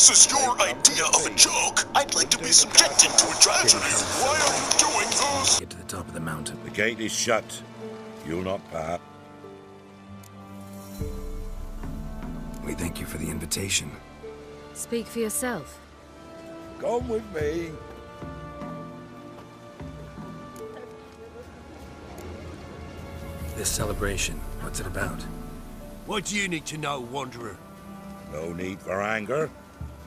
this is your idea of a joke, I'd like to be subjected to a tragedy. Why are you doing this? Get to the top of the mountain. The gate is shut. You'll not pass. We thank you for the invitation. Speak for yourself. Come with me. This celebration, what's it about? What do you need to know, Wanderer? No need for anger.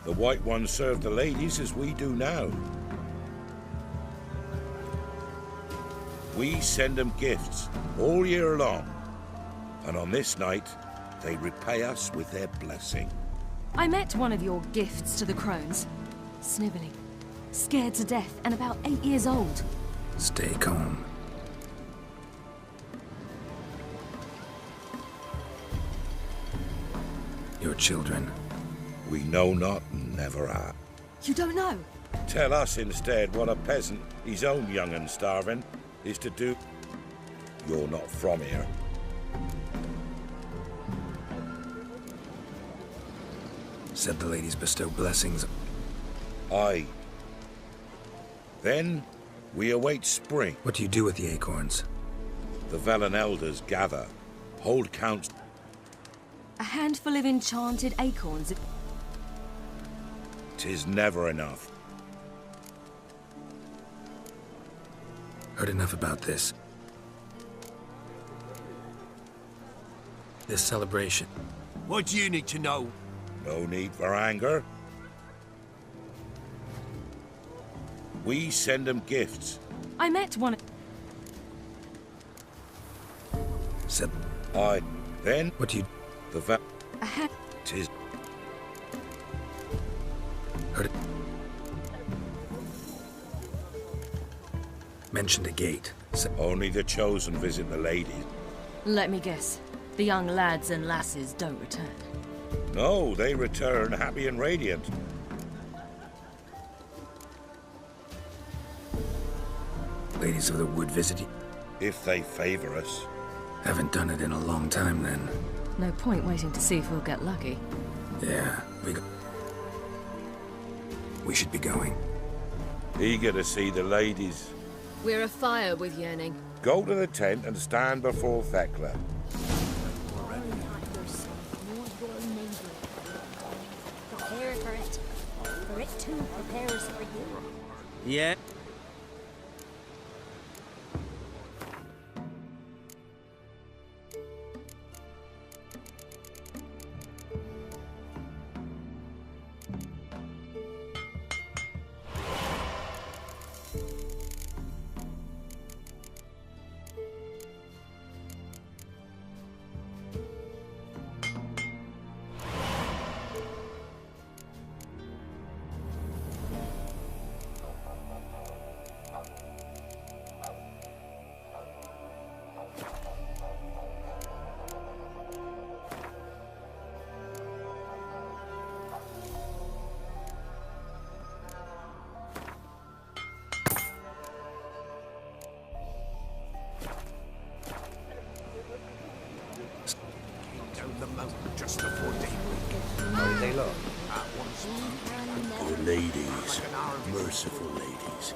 The White Ones serve the ladies as we do now. We send them gifts all year long. And on this night, they repay us with their blessing. I met one of your gifts to the crones. Snivelling, scared to death, and about 8 years old. Stay calm. Your children. We know not and never are. You don't know? Tell us instead what a peasant, his own young and starving, is to do. You're not from here. Said the ladies bestow blessings. Aye. Then we await spring. What do you do with the acorns? The Velen elders gather, hold counts. A handful of enchanted acorns. 'Tis never enough. Heard enough about this. This celebration. What do you need to know? No need for anger. We send them gifts. I met one. Said. Aye. Then What do you... the A hand. 'tis Heard it. Mentioned a gate. Said. only the chosen visit the ladies. Let me guess. The young lads and lasses don't return. No, they return happy and radiant. Ladies of the wood visit you. If they favor us. Haven't done it in a long time then. No point waiting to see if we'll get lucky. Yeah, we should be going. Eager to see the ladies. We're afire with yearning. Go to the tent and stand before Thekla. Prepare for it. For it too prepares for you. Yeah? Down the mountain just before daybreak. How did they look? At once, Good ladies. Merciful ladies.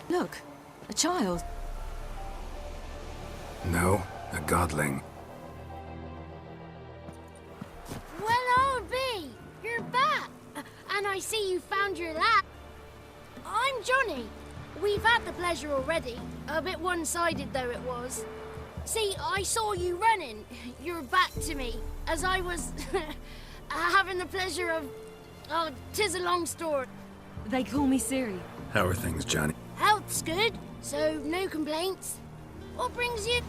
Look, a child. No, a godling. Well, I'll be. You're back. And I see you found your lap. I'm Johnny. We've had the pleasure already. A bit one-sided though it was. See, I saw you running. Your back to me. As I was having the pleasure of... Oh, 'tis a long story. They call me Siri. How are things, Johnny? Health's good, so no complaints. What brings you...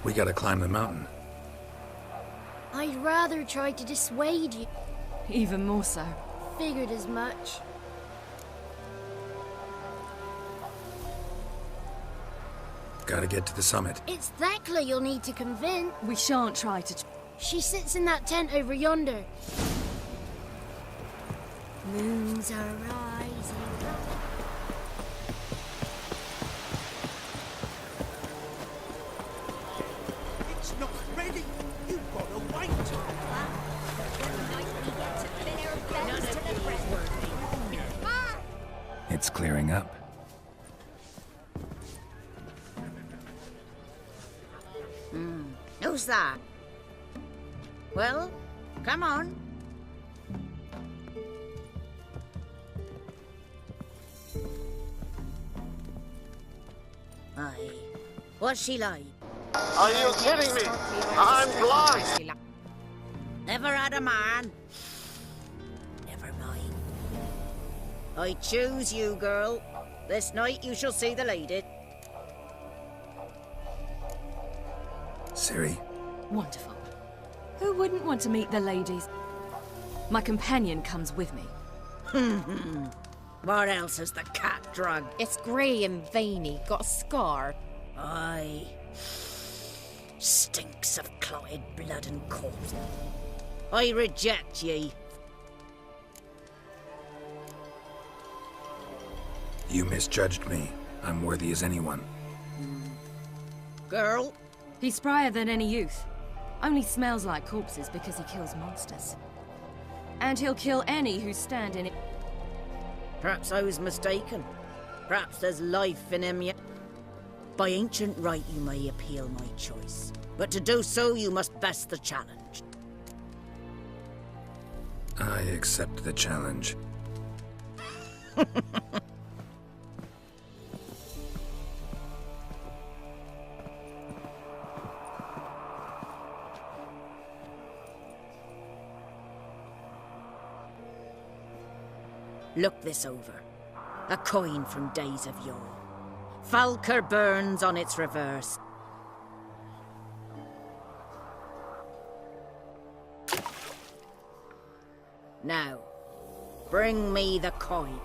We gotta climb the mountain. I'd rather try to dissuade you. Even more so. Figured as much. Gotta get to the summit. It's Thekla you'll need to convince. We shan't try to... She sits in that tent over yonder. Moons are rising. It's not ready. You've got to wait. It's clearing up. Who's that? Well, come on. Aye. What's she like? Are you kidding me? I'm blind. Never had a man. Never mind. I choose you, girl. This night you shall see the lady. Siri, Wonderful. Who wouldn't want to meet the ladies? My companion comes with me. What else is the cat drug? It's grey and veiny, got a scar. Aye. Stinks of clotted blood and corpse. I reject ye. you misjudged me. I'm worthy as anyone. Girl, He's sprier than any youth. Only smells like corpses because he kills monsters. And he'll kill any who stand in it. perhaps I was mistaken. Perhaps there's life in him yet. By ancient right you may appeal my choice. But to do so you must best the challenge. I accept the challenge. Look this over. A coin from days of yore. Falker burns on its reverse. Now, bring me the coin.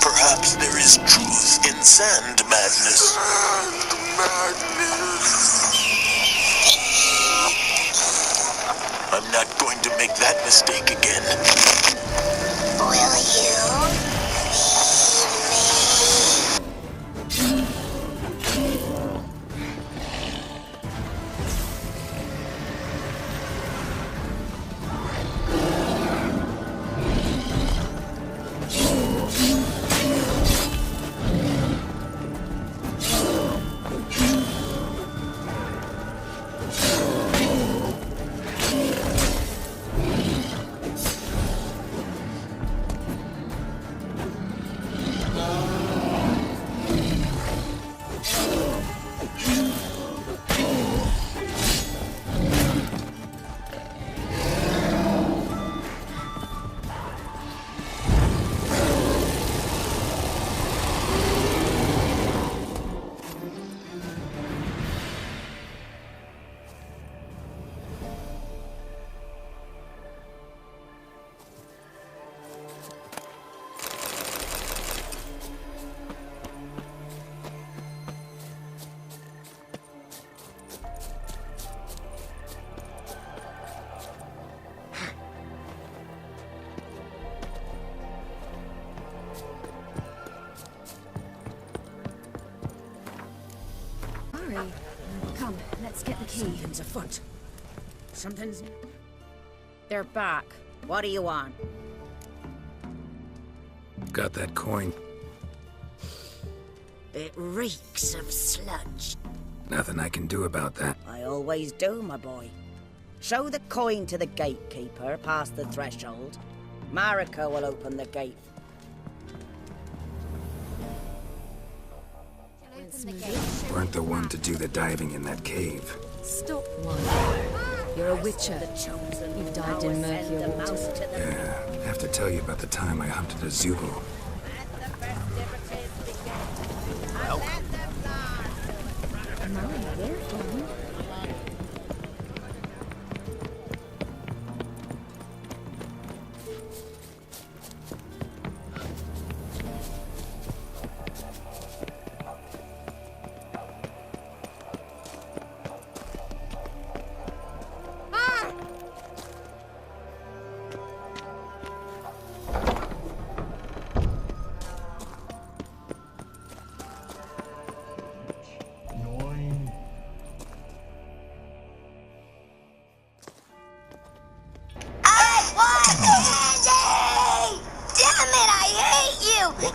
Perhaps there is truth in sand madness. I'm not going to make that mistake again. Will you? Hurry. Come, let's get the key. Something's afoot. Something's... They're back. What do you want? Got that coin. It reeks of sludge. Nothing I can do about that. I always do, my boy. Show the coin to the gatekeeper past the threshold. Marika will open the gate. Weren't the one to do the diving in that cave. Stop lying. You're a witcher. You dived in murkier waters. Yeah, I have to tell you about the time I hunted a Zulu.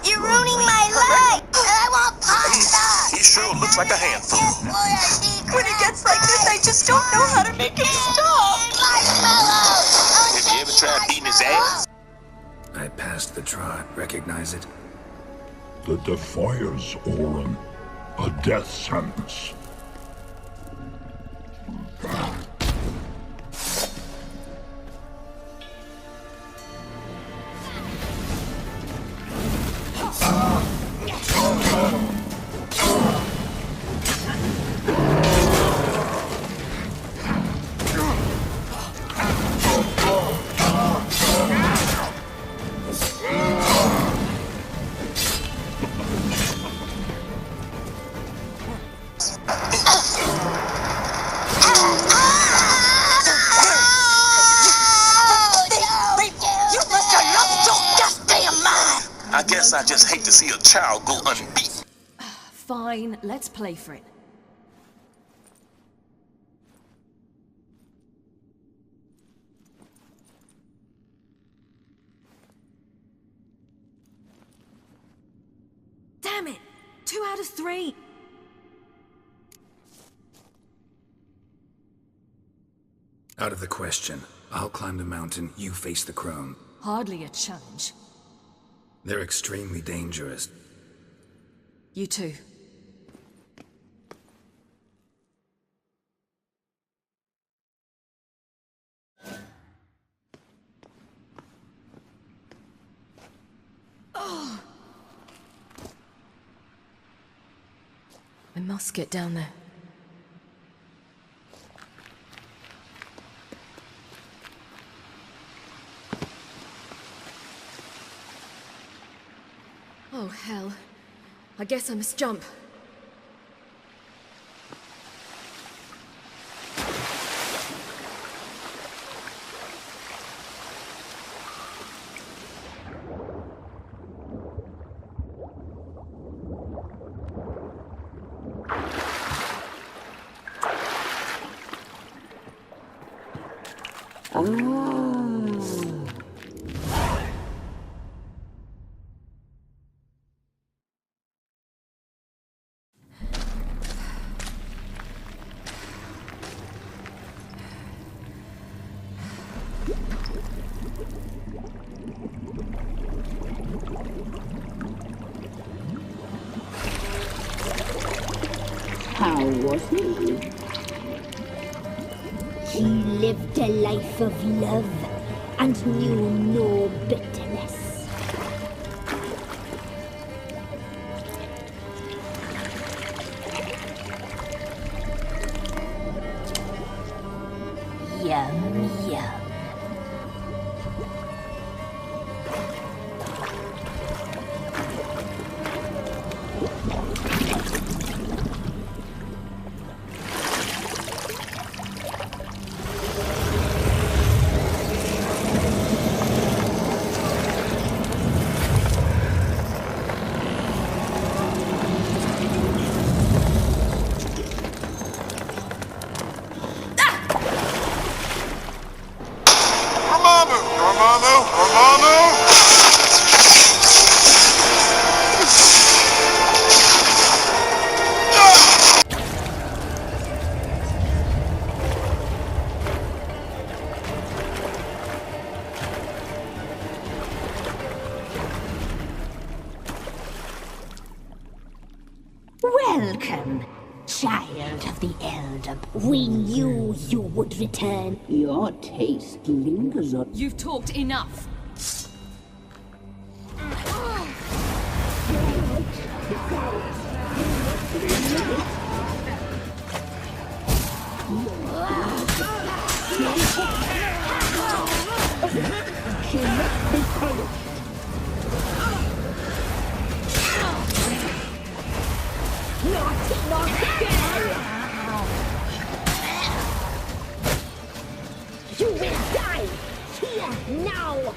You're ruining my life! I want pasta! He sure looks like a handful. When it gets like this, I just don't know how to make it stop! Marshmallow! Have you ever tried beating his ass? I passed the trot. Recognize it? The Defier's Orin. A death sentence. I guess I just hate to see a child go unbeaten. Fine, let's play for it. Damn it! 2 out of 3! Out of the question. I'll climb the mountain, you face the crone. Hardly a challenge. They're extremely dangerous. You too. Oh. I must get down there. Oh, hell. I guess I must jump. How was he? He lived a life of love and knew no bitterness. Yum, yum. Welcome, child of the Elder. We knew you would return. Your taste lingers on. You've talked enough. You will die here now.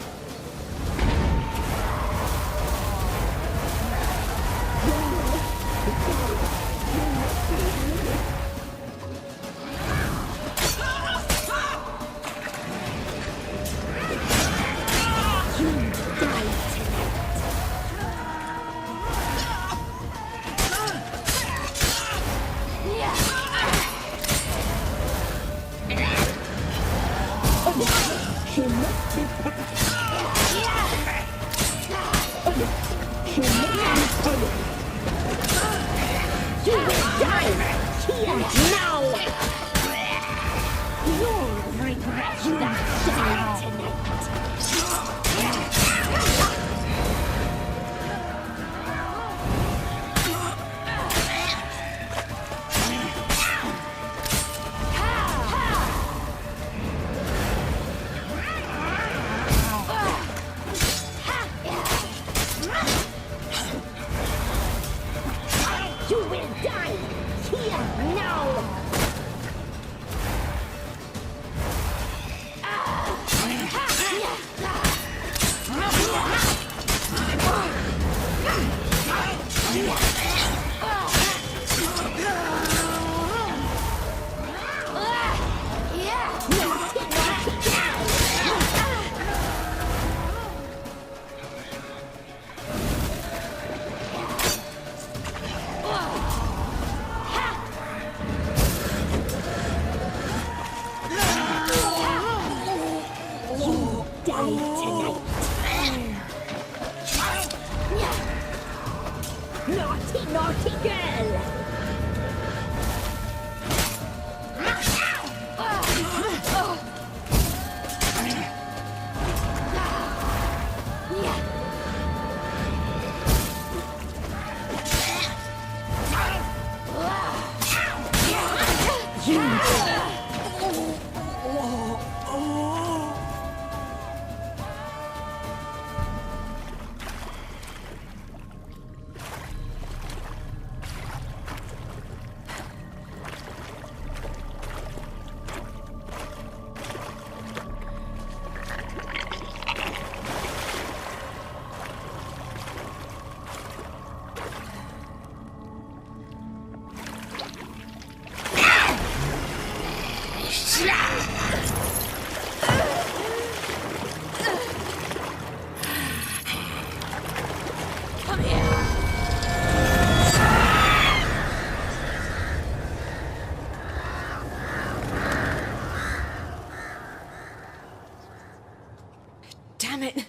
Damn it!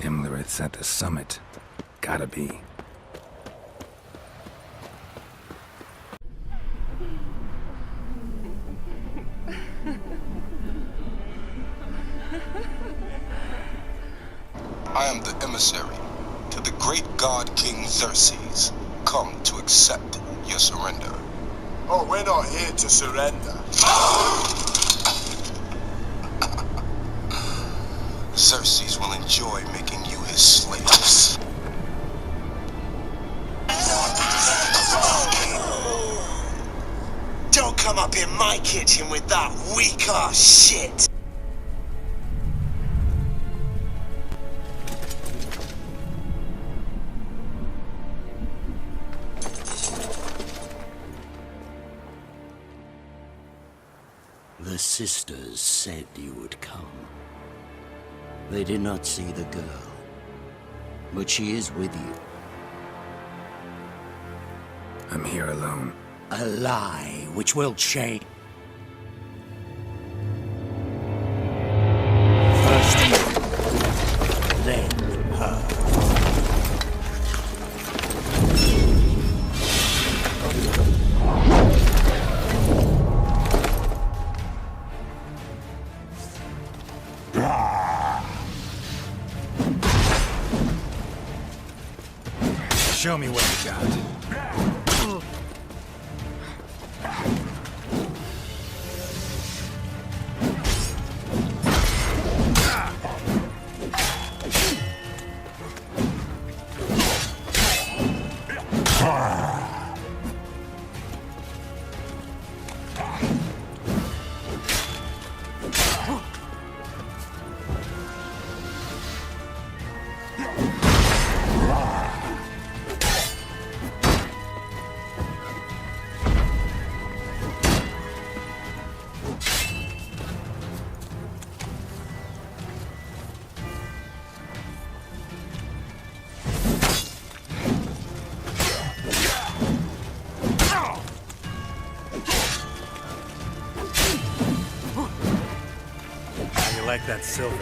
Imlerith's at the summit. Gotta be. I am the emissary to the great god King Xerxes, come to accept your surrender. Oh, we're not here to surrender. Xerxes will enjoy making you his slaves. Don't come up in my kitchen with that weak-ass shit! The sisters said you would come. They did not see the girl, but she is with you. I'm here alone. A lie which will change. First Show me what you got. Like that silver.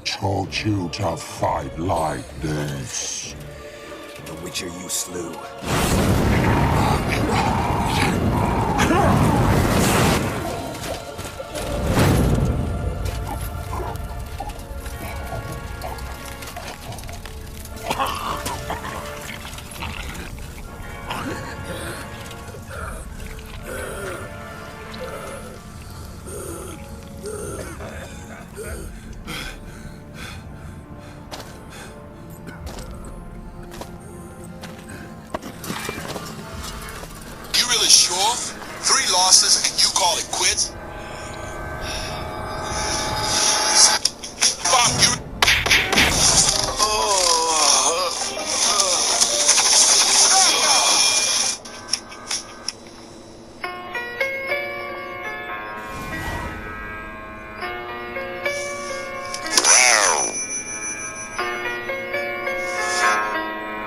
taught you to fight like this? The Witcher you slew. Sure? 3 losses and you call it quits? Fuck you.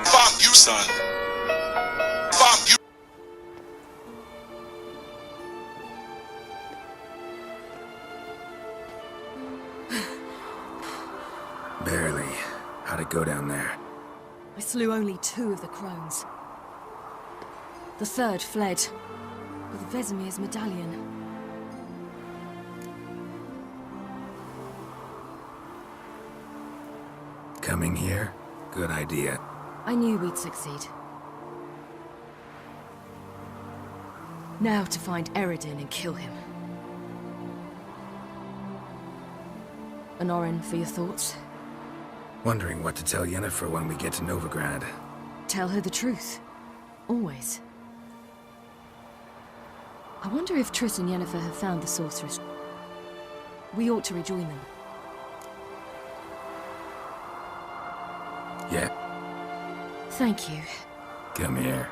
Fuck you, son. Fuck you. it go down there? I slew only 2 of the crones. The 3rd fled with Vesemir's medallion. Coming here? Good idea. I knew we'd succeed. Now to find Eredin and kill him. Honorin, for your thoughts? Wondering what to tell Yennefer when we get to Novigrad. Tell her the truth. Always. I wonder if Triss and Yennefer have found the sorceress. We ought to rejoin them. Yeah. Thank you. Come here.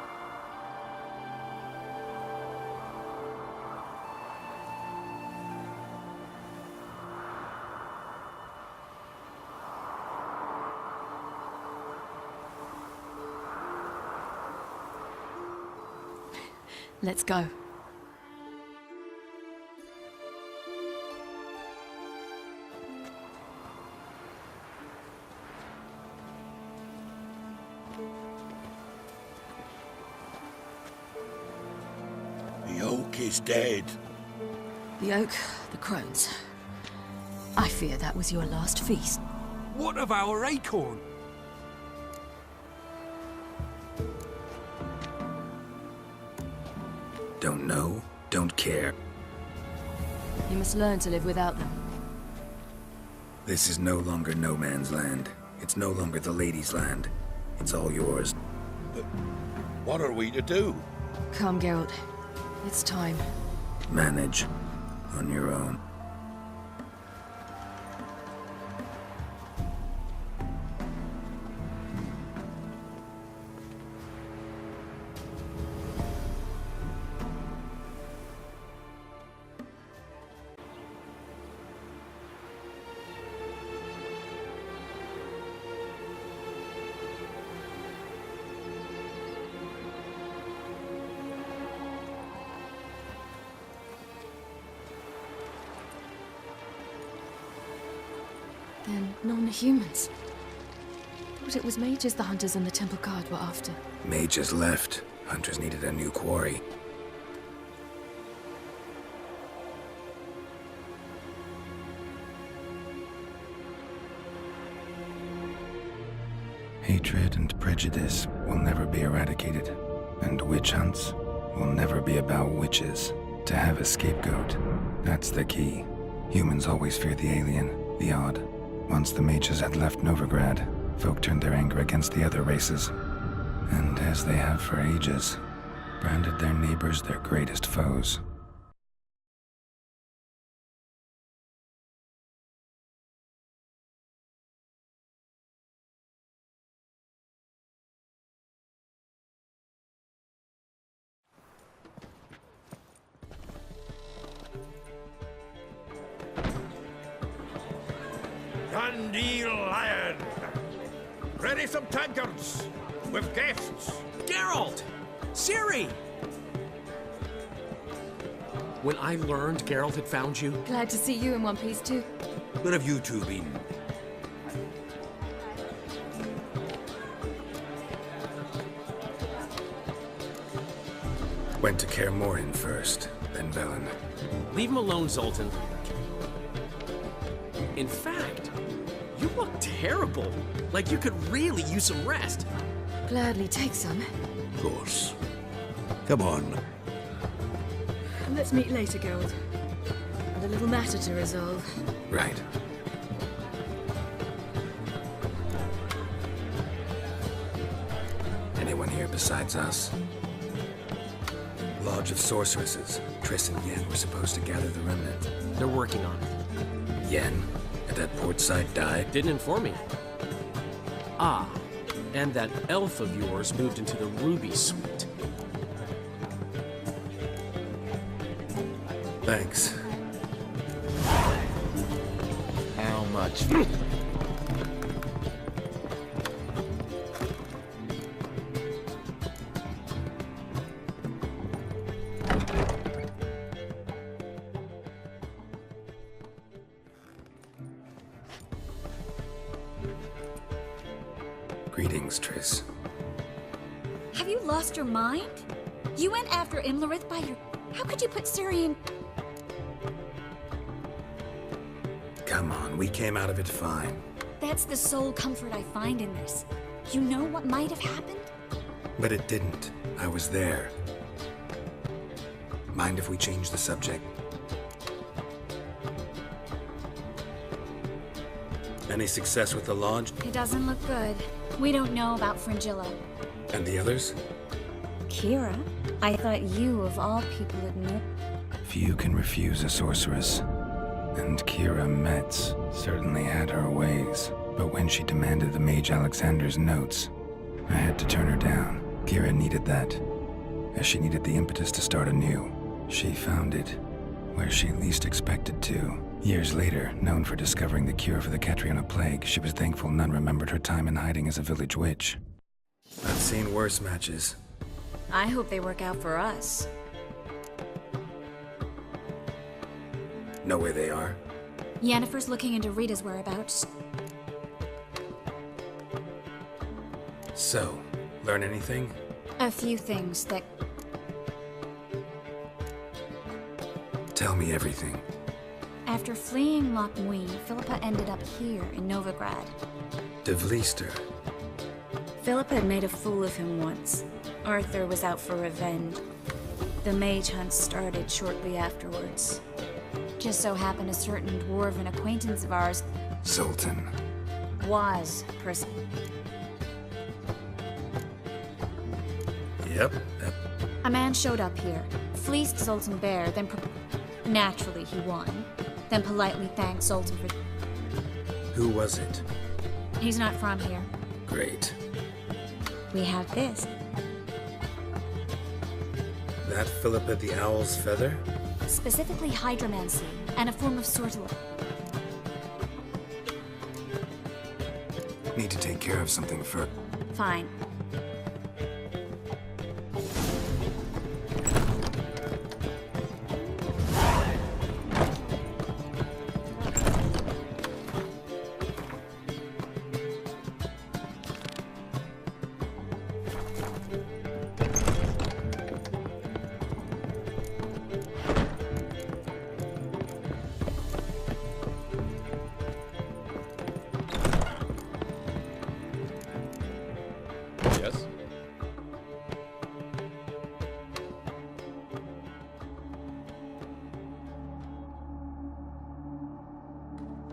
Let's go. The oak is dead. The oak, the crones. I fear that was your last feast. What of our acorn? Don't know, don't care. You must learn to live without them. This is no longer no man's land. It's no longer the lady's land. It's all yours. But what are we to do? Come, Geralt. It's time. Manage. On your own. Then non-humans. Thought it was mages the hunters and the temple guard were after. Mages left. Hunters needed a new quarry. Hatred and prejudice will never be eradicated. And witch hunts will never be about witches. To have a scapegoat, that's the key. Humans always fear the alien, the odd. Once the mages had left Novigrad, folk turned their anger against the other races. And as they have for ages, branded their neighbors their greatest foes. Dandelion! Ready some tankards with guests. Geralt! Ciri! When I learned Geralt had found you... Glad to see you in one piece too. Where have you two been? Went to Kaer Morhen first, then Velen. Leave him alone, Zoltan. In fact, you look terrible. Like you could really use some rest. Gladly take some. Of course. Come on. Let's meet later, Geralt. And a little matter to resolve. Right. Anyone here besides us? Lodge of Sorceresses. Triss and Yen were supposed to gather the remnant. They're working on it. Yen? At that port side died? Didn't inform me. Ah, and that elf of yours moved into the Ruby Suite. Thanks. How much? Greetings, Triss. Have you lost your mind? You went after Imlerith by your... How could you put Ciri in... Come on, we came out of it fine. That's the sole comfort I find in this. You know what might have happened? But it didn't. I was there. Mind if we change the subject? Any success with the Lodge? It doesn't look good. We don't know about Fringilla. And the others? Kira? I thought you, of all people, would know. Few can refuse a sorceress. And Kira Metz certainly had her ways. But when she demanded the Mage Alexander's notes, I had to turn her down. Kira needed that, as she needed the impetus to start anew. She found it where she least expected to. Years later, known for discovering the cure for the Catriona plague, she was thankful none remembered her time in hiding as a village witch. I've seen worse matches. I hope they work out for us. Know where they are? Yennefer's looking into Rita's whereabouts. So, learn anything? A few things that... Tell me everything. After fleeing Loch Muin, Philippa ended up here in Novigrad. De Vliester. Philippa had made a fool of him once. Arthur was out for revenge. The mage hunt started shortly afterwards. Just so happened a certain dwarven acquaintance of ours... Zoltan. Was, Yep. A man showed up here, fleeced Zoltan bare, then... Naturally, he won. Then politely thanked Zoltan for... Who was it? He's not from here. Great. We have this. That Philippa the Owl's feather? Specifically hydromancy, and a form of sortilege. Need to take care of something first. Fine.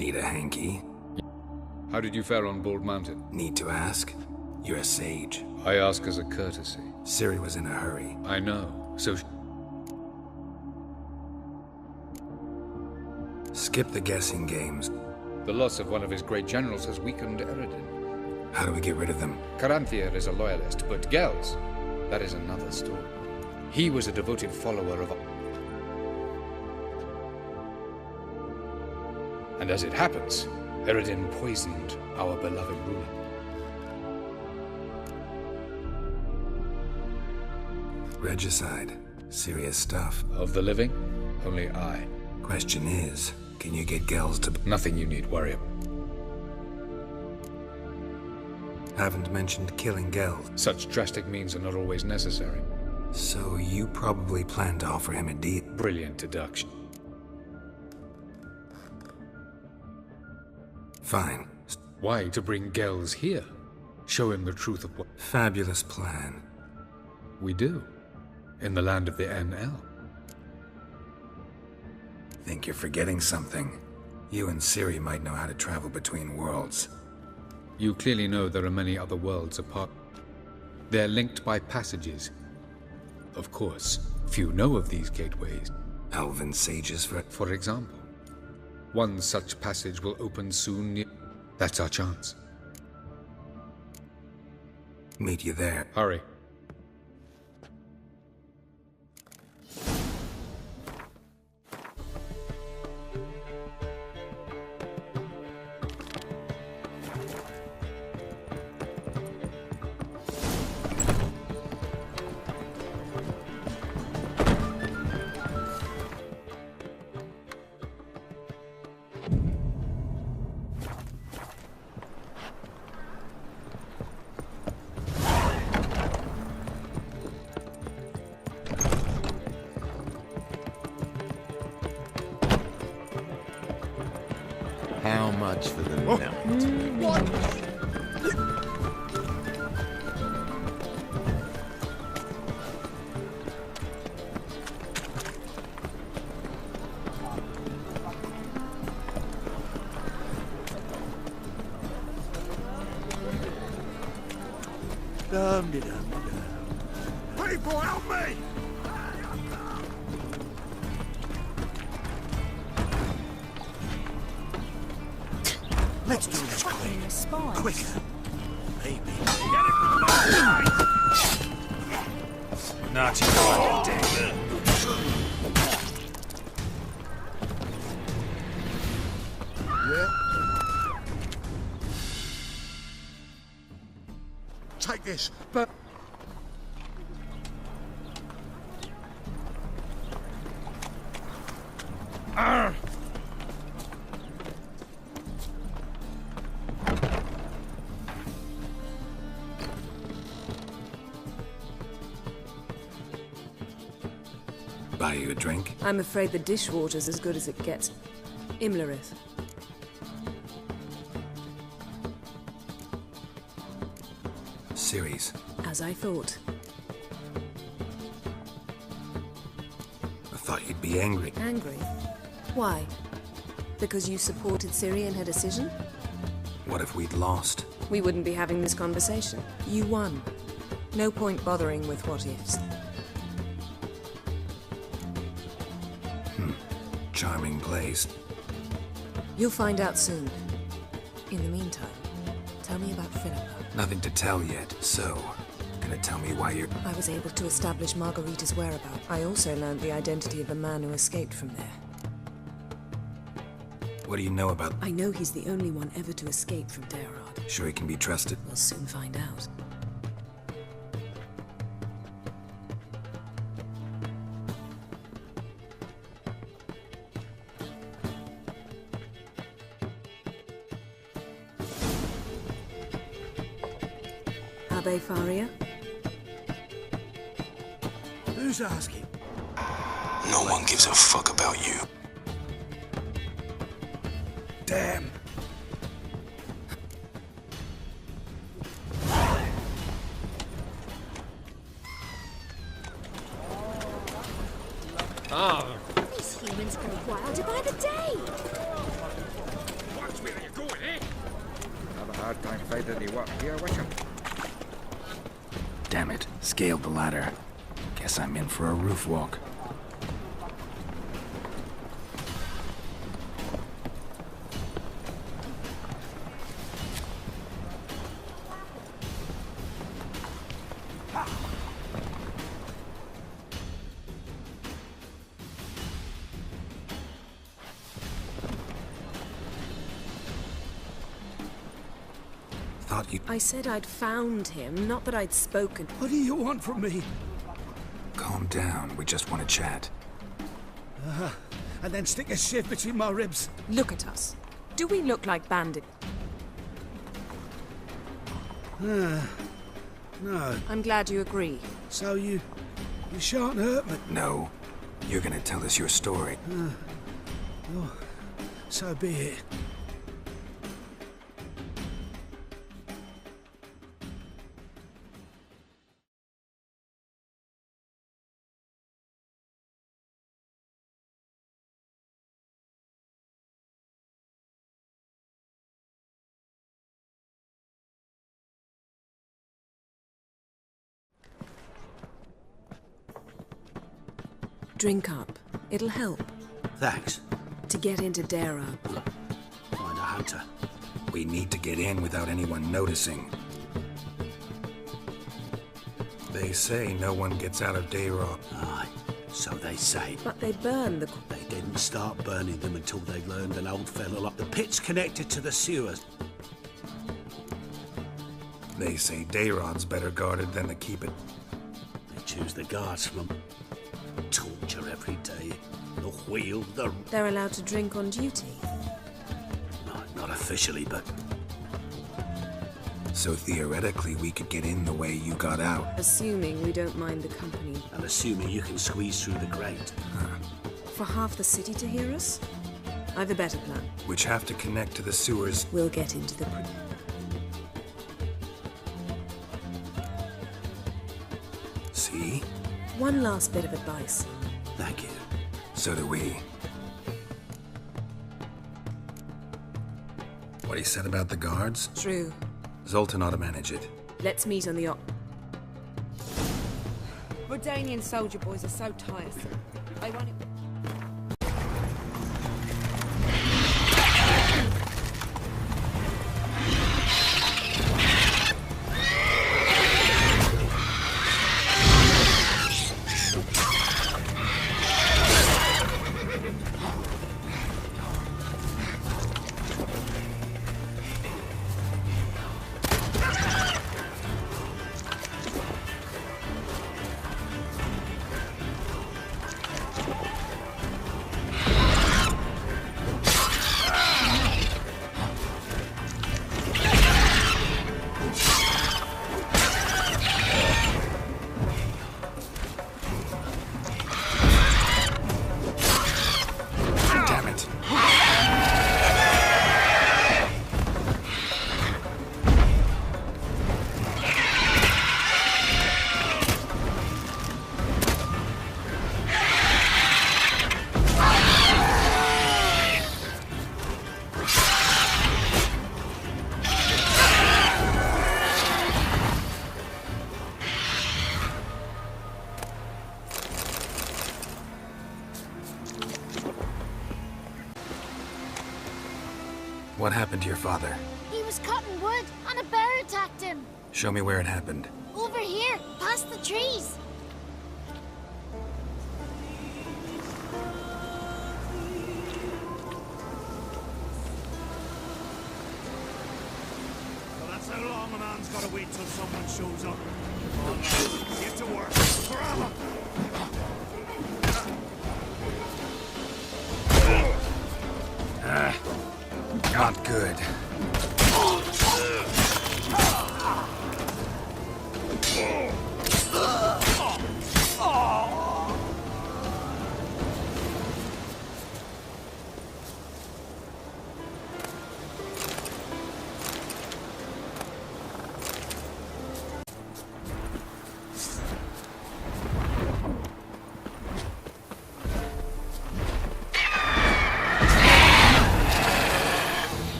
Need a hanky? How did you fare on Bald Mountain? Need to ask? You're a sage. I ask as a courtesy. Ciri was in a hurry. I know, so... Skip the guessing games. The loss of one of his great generals has weakened Eredin. How do we get rid of them? Caranthier is a loyalist, but Gels, that is another story. He was a devoted follower of... And as it happens, Eredin poisoned our beloved ruler. Regicide. Serious stuff. Of the living, only I. Question is, can you get Gels to... Nothing you need worry about. Haven't mentioned killing Gels. Such drastic means are not always necessary. So you probably plan to offer him a deal. Brilliant deduction. Fine. Why to bring Gels here? Show him the truth of what... Fabulous plan. We do. In the land of the NL. Think you're forgetting something. You and Ciri might know how to travel between worlds. You clearly know there are many other worlds apart. They're linked by passages. Of course, few know of these gateways. Elven sages, For example. One such passage will open soon. That's our chance. Meet you there. Hurry. much for the night. What? People, help me! Let's do this quick. Quicker. Maybe. Naughty boy, David. Take this, but... Buy you a drink? I'm afraid the dishwater's as good as it gets. Imlerith. Series. As I thought. I thought you'd be angry. Angry? Why? Because you supported Ciri in her decision? What if we'd lost? We wouldn't be having this conversation. You won. No point bothering with what-ifs. Charming place. You'll find out soon. In the meantime, tell me about Philippa. Nothing to tell yet, so... Gonna tell me why you're... I was able to establish Margarita's whereabouts. I also learned the identity of a man who escaped from there. What do you know about... I know he's the only one ever to escape from Daerod. Sure he can be trusted? We'll soon find out. Abbe Faria? Who's asking? No one gives a fuck about you. Damn. These humans go wilder by the day. Watch where you're going, eh? Have a hard time finding any work here, Wickham. Damn it. Scaled the ladder. Guess I'm in for a roof walk. Thought you... I said I'd found him, not that I'd spoken. What do you want from me? Calm down. We just want to chat. And then stick a shiv between my ribs. Look at us. Do we look like bandits? No. I'm glad you agree. So you shan't hurt me? No. You're gonna tell us your story. Oh, so be it. Drink up. It'll help. Thanks. To get into Daerod. Find a hunter. We need to get in without anyone noticing. They say no one gets out of Daerod. Aye, so they say. But they burn the... They didn't start burning them until they learned an old fellow like the pit's connected to the sewers. They say Daerod's better guarded than the Keep It. They choose the guards from them. Torture every day. The wheel, the... They're allowed to drink on duty? No, not officially, but... So theoretically, we could get in the way you got out. Assuming we don't mind the company. And assuming you can squeeze through the grate. For half the city to hear us? I've a better plan. Which have to connect to the sewers. We'll get into the... See? One last bit of advice. Thank you. So do we. What he said about the guards? True. Zoltan ought to manage it. Let's meet on the Redanian soldier boys are so tiresome. They won't... What happened to your father? He was cutting wood, and a bear attacked him. Show me where it happened. Over here, past the trees. So that's how long a man's gotta wait till someone shows up. Come on, lads, get to work. Forever! Not good.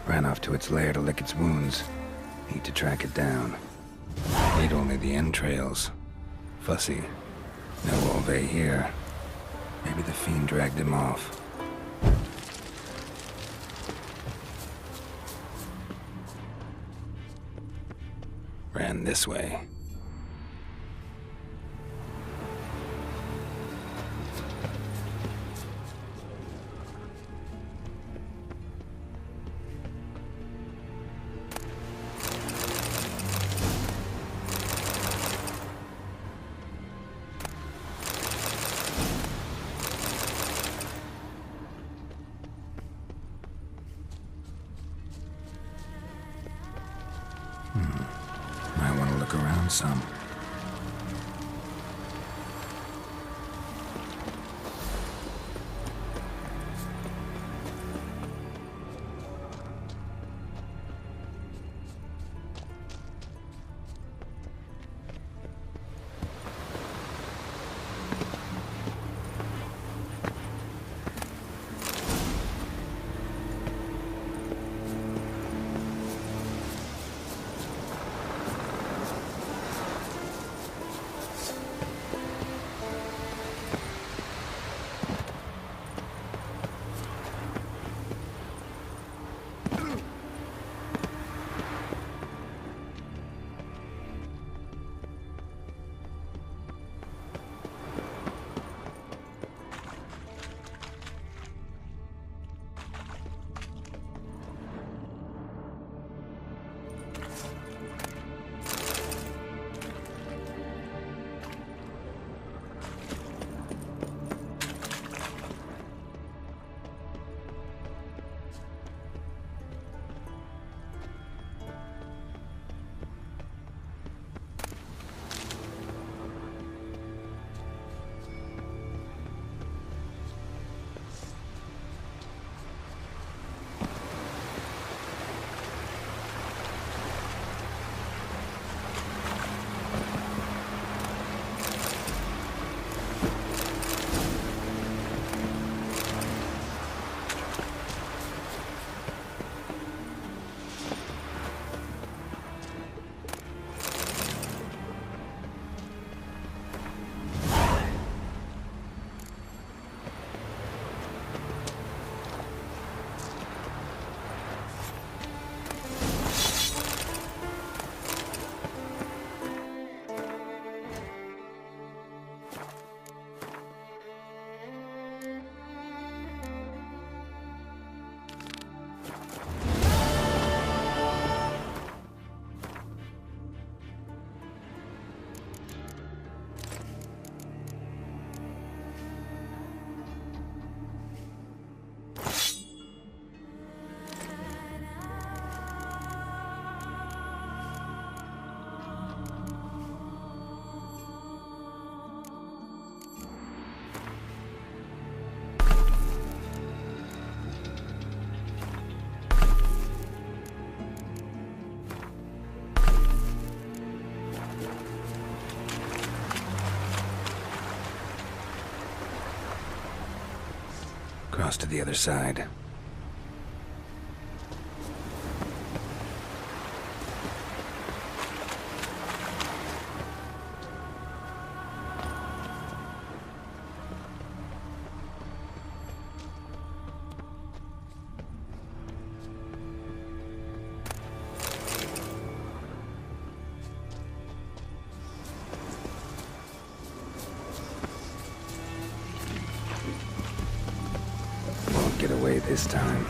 Ran off to its lair to lick its wounds. Need to track it down. Need only the entrails. Fussy. No Olve here. Maybe the fiend dragged him off. Ran this way. Might want to look around some. Cross to the other side. Get away this time.